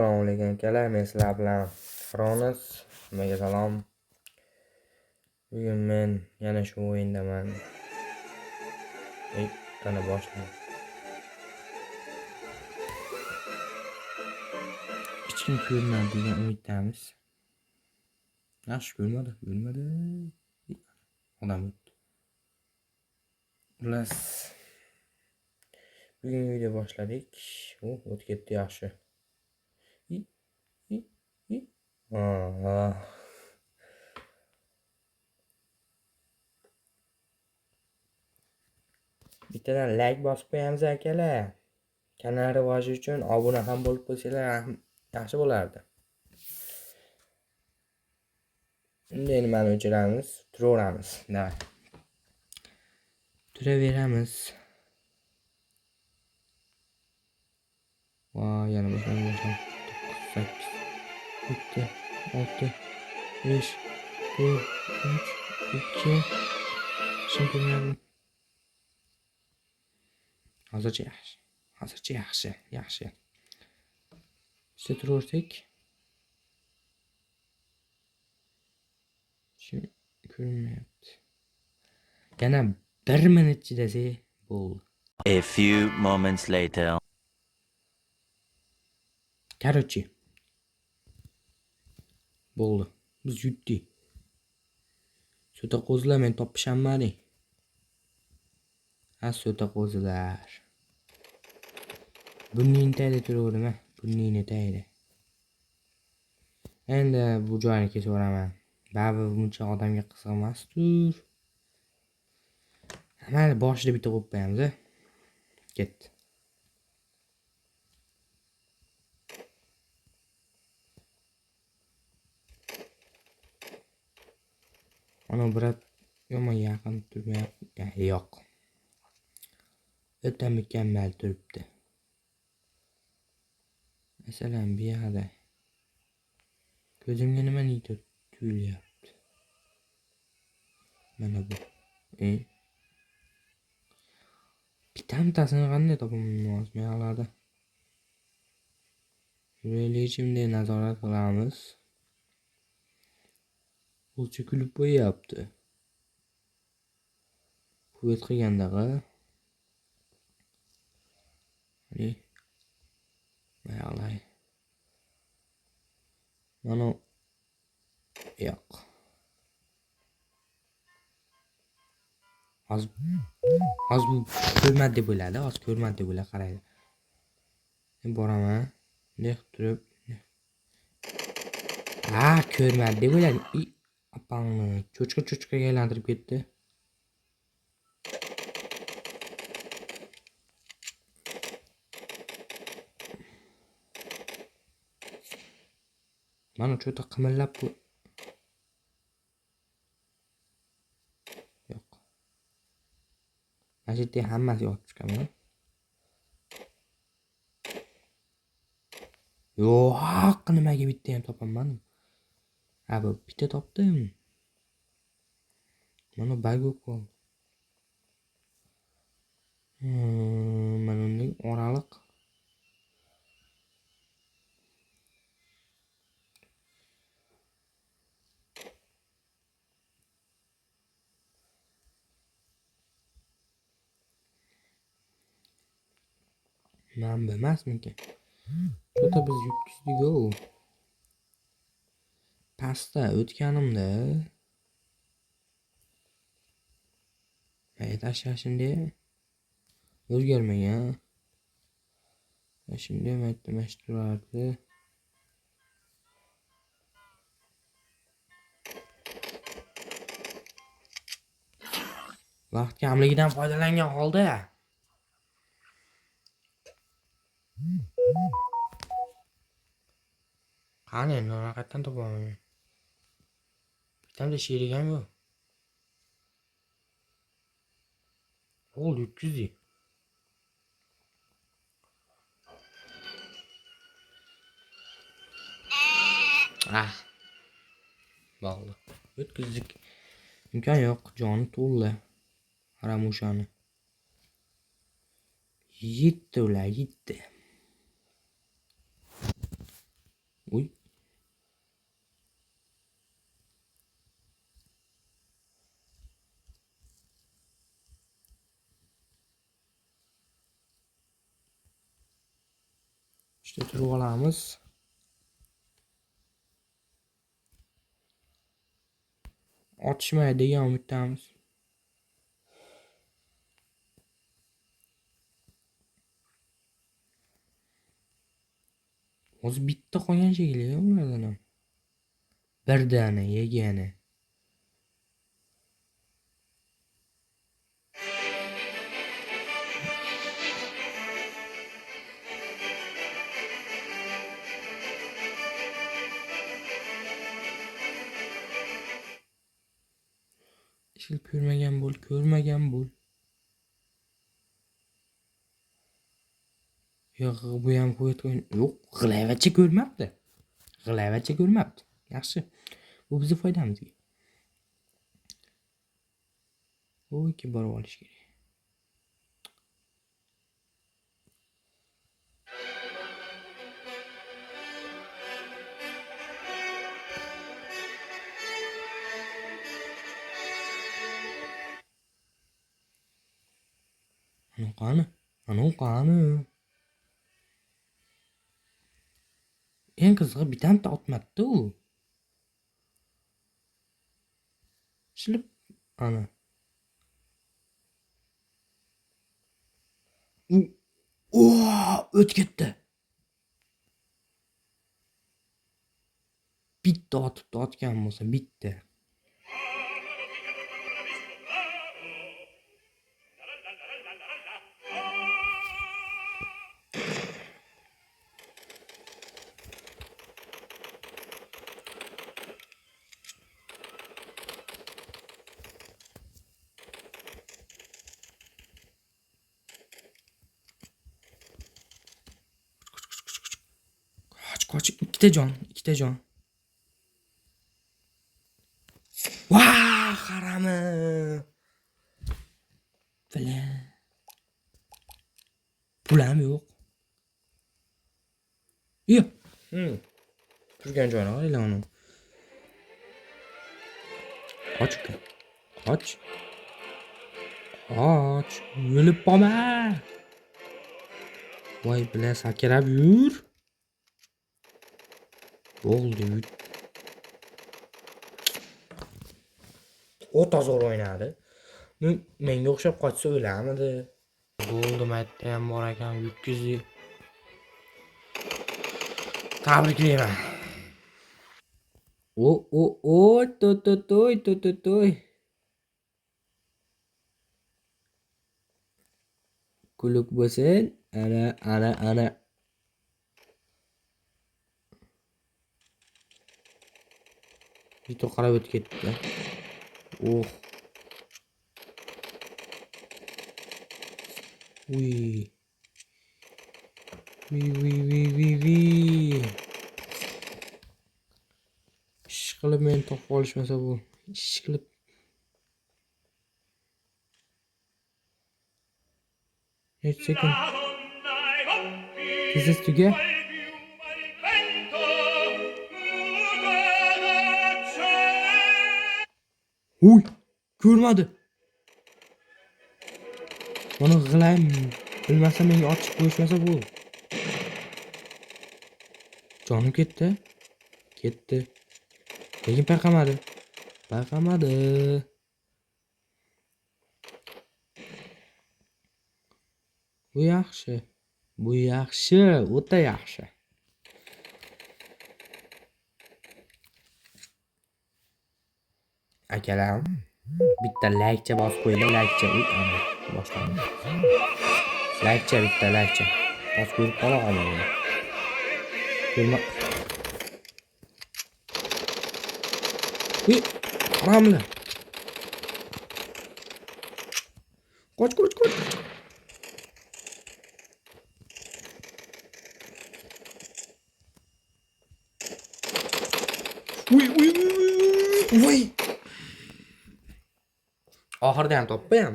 Assalomu alaykum akalar, men sizlar bilan Fronis. Hammaga salom. Bugun men yana shu o'yindaman. Qani boshlayman. Hech kim ko'rmadi degan umiddamiz. Yaxshi ko'rmadi. Odam o'tdi. Xullas, bugun video boshladik. O'tib ketdi yaxshi. Bittadan like bosib qo'yamiz akalar. Kanal rivoji uchun obuna ham bo'lib qo'ysalar yaxshi bo'lardi. Endi nimani o'chiramiz? Turaveramiz. Davay. Turaveramiz. Yana boshlaymiz. 8 7 6 5 4 3 2 Şimdi hozircha yaxshi. İşte turaversak. Şimdi ko'rinmayapti. Yana 1 minut chidasa bo'ldi. A few moments later. Короче. Bo'ldi. Biz yutdik. So'ta qo'zilar men topishammading. So'ta qo'zilar. Bunning tayda turaverdim. Bunning tayda. Endi bu joyni kesaveraman. Baribir buncha odamga qiziq emasdir. Mana boshida bitta qo'yib qo'yamiz. Ketdi. Ana birat yomon yaqin turmayapti. Yo'q. O'ta mukammal turibdi. Masalan, bu yerda ko'zimga nima tuyulyapti? Mana bu. Bitamtasini qanday topamiz meyalarda? Realismda nazorat qilamiz. O'zi kulib qo'yapti. Quvvat qilgandaqa. Mayalay. Mana yo'q. Hozir bu ko'rmadi deb o'yladi. Hozir ko'rmadi deb o'yladi, qaraydi. Men boraman. Bunday qilib turib. Ko'rmadi deb o'yladi. Apangni cho'chqa aylantirib ketdi. Mana cho'ta qimirlab yo'q. Mana shu yerda hammasi yotib chiqaman. Yo'q, nimaga bitta ham topaman? Bu bitta topdim. Mana bug qoldi. Mana unday oraliq. Men bilmasmikin. To'ta biz yutkizdik-ku. Pastda o'tganimda tashlashinda o'zgarmagan. Shunday mash turardi. Vaqt kamligidan foydalangan holda qani endi ro'yxatdan topaman. Bitamda sherik ham yo'q. Bo'ldi, yutkizdik. Bo'ldi. Yutkizdik. Imkon yo'q, joni to'ldi. Haramushani. Yetdi ular. İşte turib olamiz. Otishmaydi degan umiddamiz. Hozir bitta qolgan shekilli ulardan ham. Bir dana yegani. Ishilib ko'rmagan bo'l. Yo'q, bu ham qo'yatgan. Yo'q, g'ilayvacha ko'rmabdi. Yaxshi. Bu bizning foydamizga. O'yga borib olish kerak. Anu qani? Eng qizig'i bitamta otmabdi u. Shilib ana. O'tib ketdi. Bitta otgan bo'lsa, bitta. Qoch, ikkita jon. Vah, qarami. Pulam yo'q. Yo. Turgan joyini qaranglar uni. Qoch. O'lib qolma. Voy, bilan sakrab yur. Bo'ldi. O'ta zo'r o'ynadi. Menga o'xshab qochsa o'lamidi. Bo'ldi, maytda ham bor ekan, yutkizi. Tabriklayman. To'y. Kuluk bo'lsin. Ana. Bitta qarab o'tib ketdi. Uy. Ishqilib meni topib olishmasa bu. Ishqilib. Hech sekund. This is tuga. Uy, ko'rmadi. Buni g'ilayim. Bilmasa menga ochib qo'yishmasa bu. Jonim ketdi. Lekin payqamadi. Bu yaxshi, o'ta yaxshi. Akalar, bitta like bosib qo'yinglar, like. Boshlandi. Bitta like. Bosib qo'yib qolamiz. Ko'rma. Uy, qaramlar. Qoch. Uy. Oxirida ham topdim.